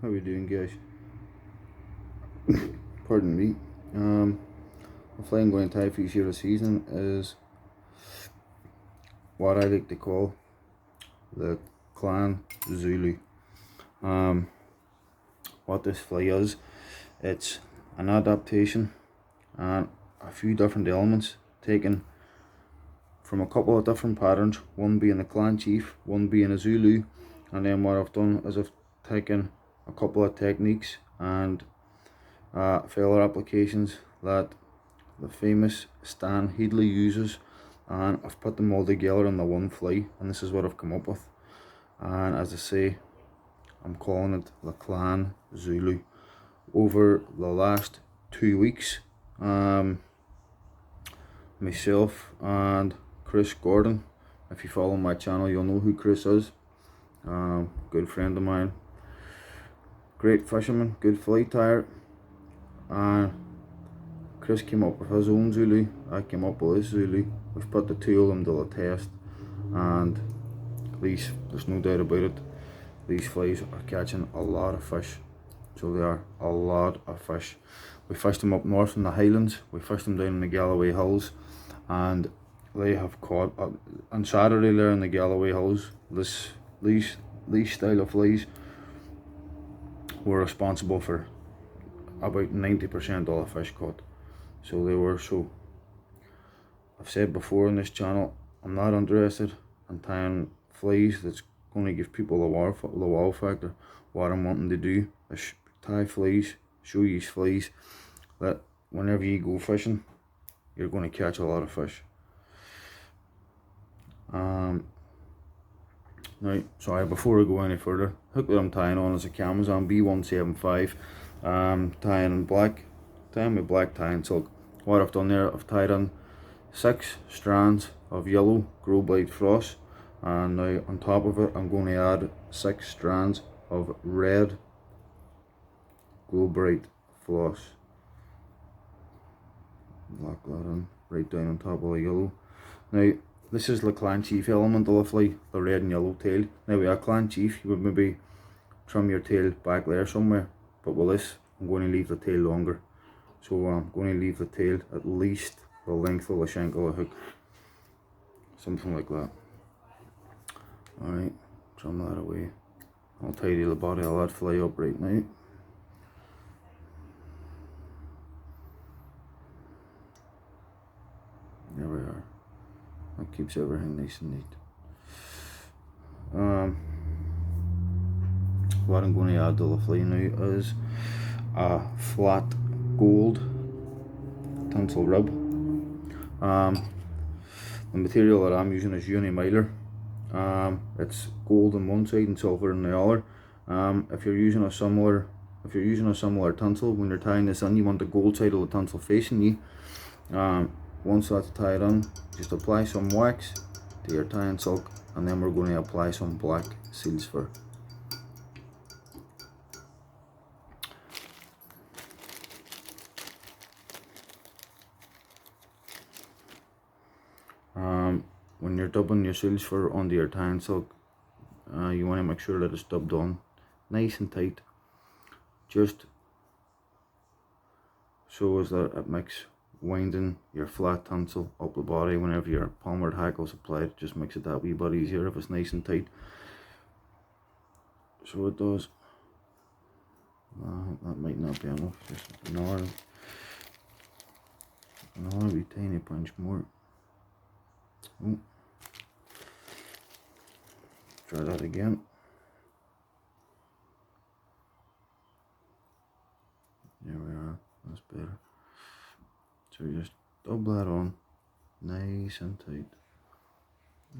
How we doing, guys? Pardon me. The fly I'm going to tie for you here this evening is what I like to call the clan Zulu. What this fly is, it's an adaptation and a few different elements taken from a couple of different patterns, one being the clan chief, one being a Zulu, and then what I've done is I've taken a couple of techniques and filler applications that the famous Stan Headley uses, and I've put them all together in the one fly, and this is what I've come up with. And as I say, I'm calling it the Clan Zulu. Over the last 2 weeks, myself and Chris Gordon, if you follow my channel you'll know who Chris is, good friend of mine, great fisherman, good fly tyer, and Chris came up with his own Zulu, I came up with this Zulu. We've put the two of them to the test, and these, there's no doubt about it, these flies are catching a lot of fish. So they are a lot of fish. We fished them up north in the Highlands, we fished them down in the Galloway Hills, and they have caught on Saturday there in the Galloway Hills. These style of flies were responsible for about 90% of all the fish caught. So they were. So I've said before on this channel, I'm not interested in tying flies that's going to give people the wow factor. What I'm wanting to do is tie flies, show you flies that whenever you go fishing, you're going to catch a lot of fish. Right, sorry, before I go any further, hook that I'm tying on is a hook-kamasan B175, tying with black tinsel. What I've done there, I've tied on 6 strands of yellow grow blade floss, and now on top of it I'm going to add 6 strands of red glow bright floss. Lock that in right down on top of the yellow. Now this is the clan chief element of the fly, the red and yellow tail. Now with a clan chief you would maybe trim your tail back there somewhere, but with this I'm going to leave the tail longer. So I'm going to leave the tail at least the length of the shank of the hook, something like that. Alright, trim that away. I'll tidy the body of that fly up right now. There we are. That keeps everything nice and neat. What I'm going to add to the fly now is a flat gold tinsel rib. The material that I'm using is Uni-Mylar. It's gold on one side and silver on the other. If you're using a similar tinsel, when you're tying this in, you want the gold side of the tinsel facing you. Once that's tied on, just apply some wax to your tying silk, and then we're going to apply some black seal's fur. When you're dubbing your seal's fur onto your tying silk, you want to make sure that it's dubbed on nice and tight, just so as that it makes winding your flat tinsel up the body whenever your palm-red hackle is applied. It just makes it that wee bit easier if it's nice and tight. So it does. That might not be enough, just another wee tiny punch more. Oh. Try that again. There we are, that's better. So just dub that on nice and tight.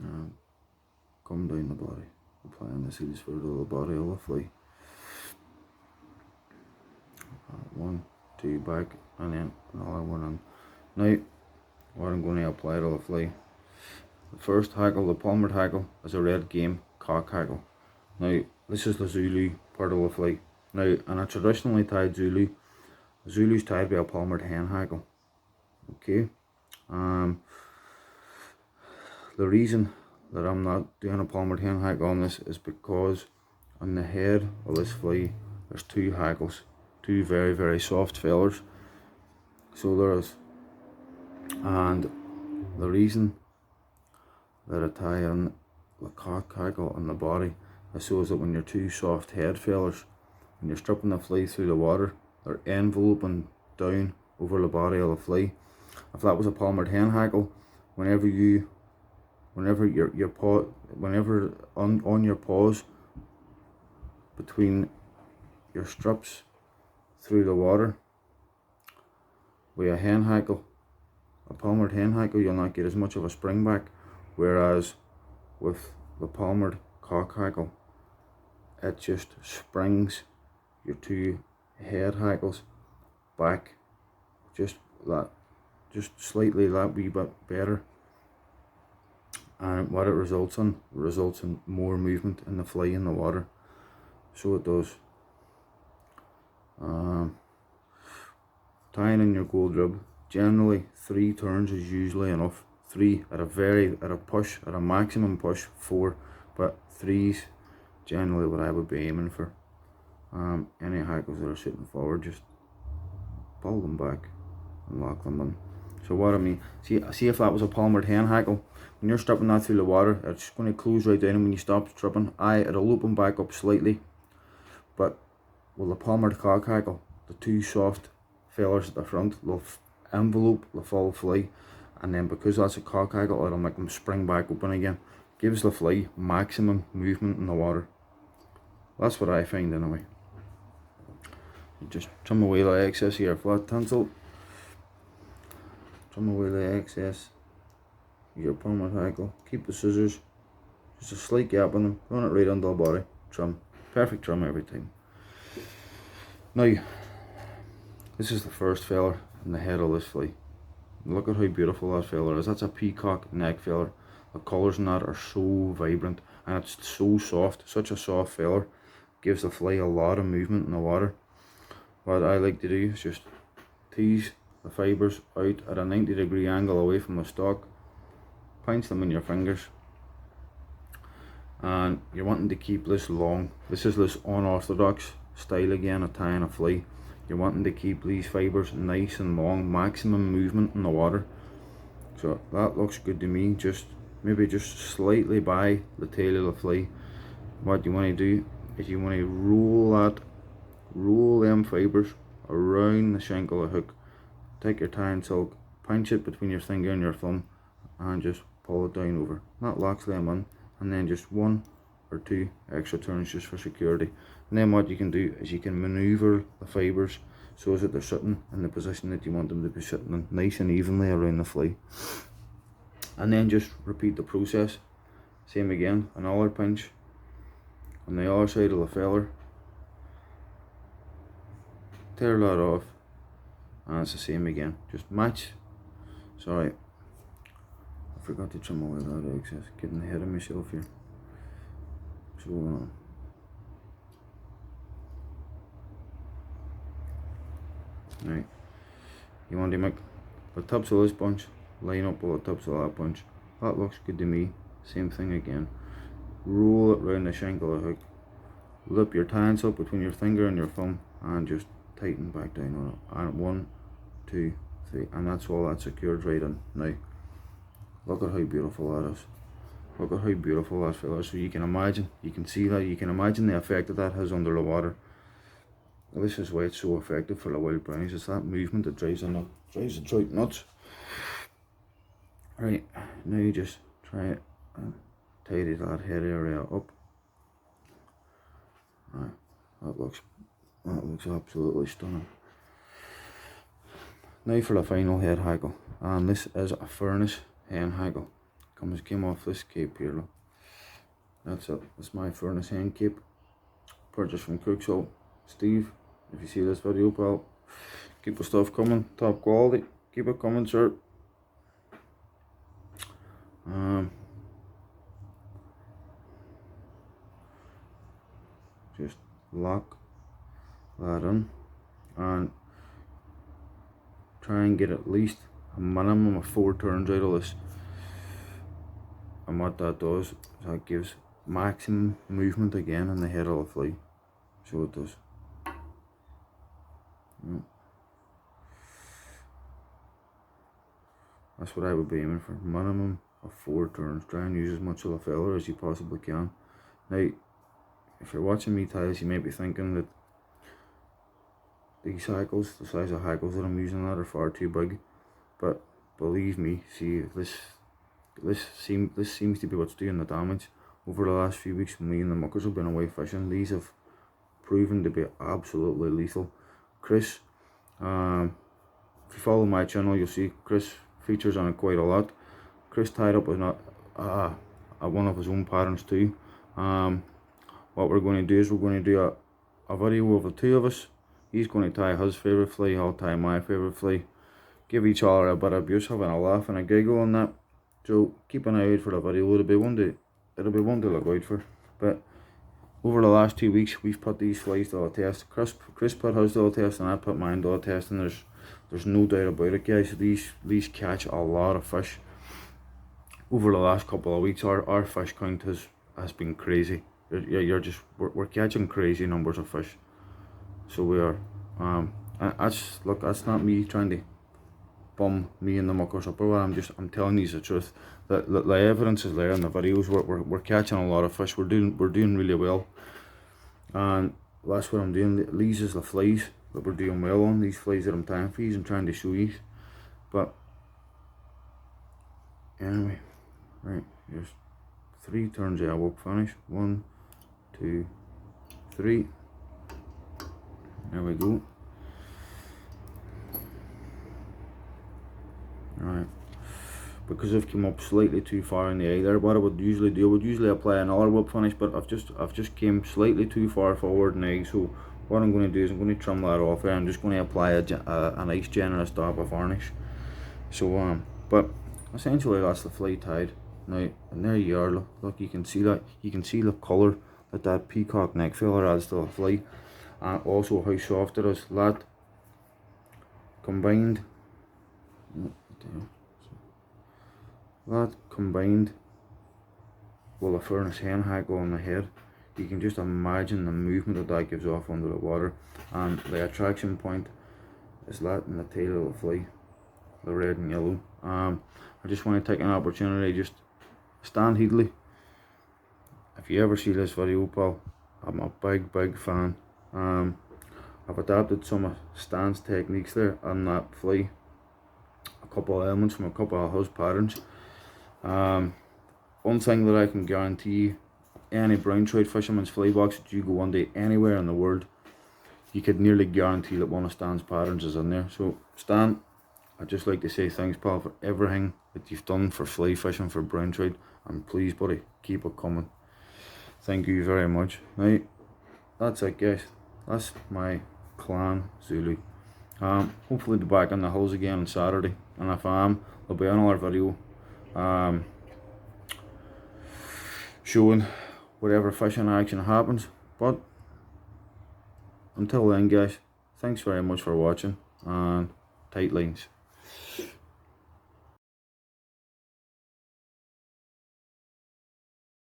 Now come down the body, applying the seals fur to the body of the fly. 1, 2 back, and then another one on. Now what I'm going to apply to the fly, the first hackle, the palm-red hackle, is a red game cock hackle. Now this is the Zulu part of the fly. Now in a traditionally tied Zulu, Zulu's tied by a palm-red hen hackle. Okay, the reason that I'm not doing a palm-red hen hackle on this is because on the head of this fly there's two hackles, two very, very soft feathers. So there is. And the reason that I tie in the cock hackle on the body is so that when you're two soft head feathers, when you're stripping the fly through the water, they're enveloping down over the body of the fly. If that was a palmered hen hackle, whenever your paw, whenever on your paws, between your strips through the water, with a hen hackle, a palmered hen hackle, you'll not get as much of a spring back, whereas with the palmered cock hackle, it just springs your two head hackles back just slightly, that wee bit better, and what it results in more movement in the fly in the water. So it does. Tying in your gold rib, generally 3 turns is usually enough. 3 at a maximum push, 4, but 3's generally what I would be aiming for. Any hackles that are sitting forward, just pull them back and lock them in. So what I mean, see if that was a palmered hen hackle, when you're stripping that through the water, it's going to close right down, and when you stop stripping, it'll open back up slightly. But with the palmered cock hackle, the two soft feathers at the front, they'll envelope the full fly, and then because that's a cock hackle, it'll make them spring back open again. Gives the fly maximum movement in the water. That's what I find anyway. You just trim away the excess of your flat tinsel. Trim away the excess of your palmered hackle. Keep the scissors, just a slight gap in them, run it right under the body, trim. Perfect trim every time. Now, this is the first feather in the head of this fly. Look at how beautiful that feather is. That's a peacock neck feather. The colours in that are so vibrant, and it's so soft, such a soft feather. Gives the fly a lot of movement in the water. What I like to do is just tease the fibres out at a 90-degree angle away from the stalk, pinch them in your fingers, and you're wanting to keep this long. This is this unorthodox style again of tying a fly. You're wanting to keep these fibres nice and long, maximum movement in the water. So that looks good to me. Maybe just slightly by the tail of the fly. What you want to do is you want to roll them fibres around the shank of the hook. Take your tying silk, pinch it between your finger and your thumb, and just pull it down over. That locks them in, and then just 1 or 2 extra turns just for security. And then what you can do is you can maneuver the fibres so that they're sitting in the position that you want them to be sitting in, nice and evenly around the fly. And then just repeat the process. Same again, another pinch on the other side of the feather. Tear that off, and it's the same again. Just match. Sorry, I forgot to trim away that excess. Getting ahead of myself here. So right, you want to make the tips of this bunch line up with the tips of that bunch. That looks good to me. Same thing again. Roll it round the shank of the hook. Loop your tines up between your finger and your thumb, and just tighten back down on it. And 1, 2, 3, and that's all that secured right in. Now, look at how beautiful that is. Look at how beautiful that feather is. So you can imagine, you can see that, you can imagine the effect that has under the water. This is why it's so effective for the wild brownies. It's that movement that drives the trout nuts. Right, now you just try it and tidy that head area up. Right, that looks absolutely stunning. Now for the final head hackle, and this is a furnace hen hackle. Came off this cape here, look. That's it. That's my furnace hen cape, purchased from Cook. So Steve, if you see this video, pal, keep the stuff coming, top quality, keep it coming, sir. Just lock that in and try and get at least a minimum of 4 turns out of this. And what that does is that gives maximum movement again in the head of the fly. So it does. That's what I would be aiming for. Minimum of 4 turns. Try and use as much of the feather as you possibly can. Now, if you're watching me tie this, you might be thinking that these hackles, the size of hackles that I'm using that are far too big. But believe me, see, this seems to be what's doing the damage. Over the last few weeks when me and the muckers have been away fishing, these have proven to be absolutely lethal. Chris, if you follow my channel, you'll see Chris features on it quite a lot. Chris tied up with one of his own patterns too. What we're going to do is we're going to do a video of the two of us. He's going to tie his favourite fly, I'll tie my favourite fly. Give each other a bit of abuse, having a laugh and a giggle on that. So keep an eye out for the video. It'll be one to look out for. But over the last 2 weeks, we've put these flies to a test. Chris put his to a test, and I put mine to a test, and there's no doubt about it, guys. These catch a lot of fish. Over the last couple of weeks, our fish count has been crazy. We're catching crazy numbers of fish. So we are. That's not me trying to bum me and the muckers up or what. I'm telling you the truth. The evidence is there in the videos. We're catching a lot of fish. We're doing really well, and that's what I'm doing. These is the flies that we're doing well on. These flies that I'm tying for you and trying to show you. But anyway, right, here's 3 turns I will finish. 1, 2, 3. There we go. Right, because I've come up slightly too far in the eye there, what I would usually do, I would usually apply another whip finish, but I've just came slightly too far forward in the eye. So what I'm going to do is I'm going to trim that off there. I'm just going to apply a nice generous dab of varnish. So but essentially that's the fly tied. Now, and there you are. Look, you can see that. You can see the colour that peacock neck filler adds to the fly, and also how soft it is. That combined with a furnace hen hackle on the head, you can just imagine the movement that gives off under the water, and the attraction point is that in the tail of the fly, the red and yellow. I just want to take an opportunity, just Stan Headley, if you ever see this video, pal, I'm a big fan. I've adapted some of Stan's techniques there on that fly, a couple of elements from a couple of his patterns. One thing that I can guarantee any brown trout fisherman's fly box that you go into anywhere in the world, you could nearly guarantee that one of Stan's patterns is in there. So Stan, I'd just like to say thanks, pal, for everything that you've done for fly fishing for brown trout, and please, buddy, keep it coming. Thank you very much. Right, that's it, guys. That's my clan Zulu. Hopefully be back in the hills again on Saturday, and if I am, there'll be another video showing whatever fishing action happens. But until then, guys, thanks very much for watching, and tight lines.